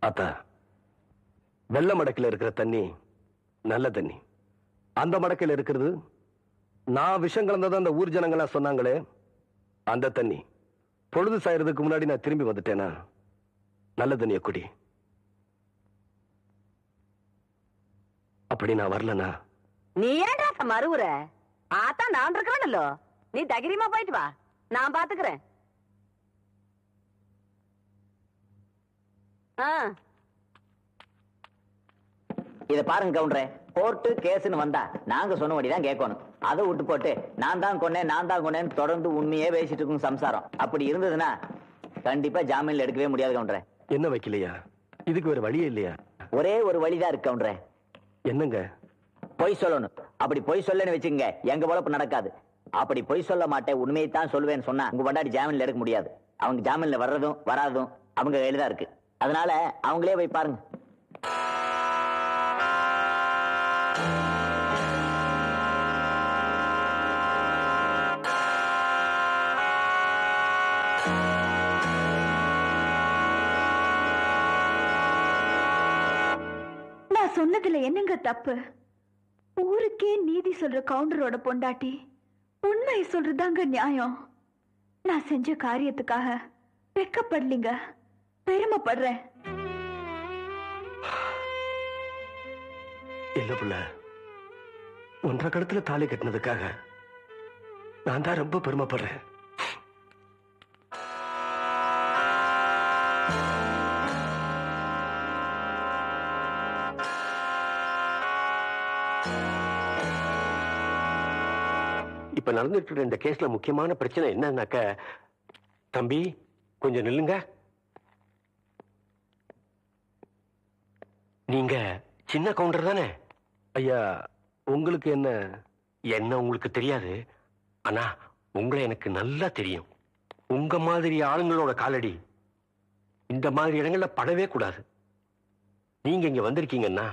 அத்தா, வெள்ள மடக்கில் இருக்கிற தண்ணி நல்ல தண்ணி. அந்த மடக்கில் இருக்கிறது நான் விஷம் கலந்ததான் அந்த ஊர் ஜனங்களா சொன்னாங்களே அந்த தண்ணி. பொழுது சாயறதுக்கு முன்னாடி நான் திரும்பி வந்துட்டேனா நல்ல தண்ணிய குடி. அப்படி நான் வரலனா நீ ஏன்டா மறுவுற? ஆத்தா நான் இருக்கிறேன்ல, நீ தைரியமா போயிட்டு வா, நான் பாத்துக்கிறேன். இத பாருங்க கவுண்டரே, கோர்ட்டு கேஸ்னு வந்தா நாங்க சொன்னபடிதான் கேட்கணும். அதை விட்டு போட்டு நான் தான் கொன்னேன்னு தொடர்ந்து உண்மையே பேசிட்டு இருக்கும் சம்சாரம். அப்படி இருந்ததுன்னா கண்டிப்பா ஜாமீன்ல எடுக்கவே முடியாது கவுண்டரே. என்ன வைக்கலையா? இதுக்கு ஒரு வழியே இல்லையா? ஒரே ஒரு வழிதான் இருக்கு கவுண்டரே. என்னங்க? பொய் சொல்லணும். அப்படி பொய் சொல்லன்னு வச்சுங்க, எங்க பொழப்பு நடக்காது. அப்படி பொய் சொல்ல மாட்டேன், உண்மையை தான் சொல்லுவேன்னு சொன்னா உங்க பொண்டாட்டி ஜாமீன்ல எடுக்க முடியாது. அவங்க ஜாமீன்ல வர்றதும் வராதும் அவங்க கையில தான் இருக்கு. அதனால அவங்களே போய் பாருங்க. நான் சொன்னதுல என்னங்க தப்பு? ஊருக்கே நீதி சொல்ற கவுண்டரோட பொண்டாட்டி உண்மையை சொல்றதாங்க நியாயம். நான் செஞ்ச காரியத்துக்காக வெக்கப்படலீங்க, பெருமைப்படுறேன். இல்ல புள்ள, 1.5 கடத்துல தாலி கட்டினதுக்காக நான் தான் ரொம்ப பெருமைப்படுறேன். இப்ப நடந்துட்டு இருக்க இந்த கேஸ்ல முக்கியமான பிரச்சனை என்னன்னாக்க, தம்பி கொஞ்சம் நில்லுங்க. நீங்க சின்ன கவுண்டர் தானே? ஐயா, உங்களுக்கு என்ன? என்ன உங்களுக்கு தெரியாது, ஆனா உங்களை எனக்கு நல்லா தெரியும். உங்க மாதிரி ஆளுங்களோட காலடி இந்த மாதிரி இடங்கள்ல படவே கூடாது. நீங்க இங்க வந்திருக்கீங்கன்னா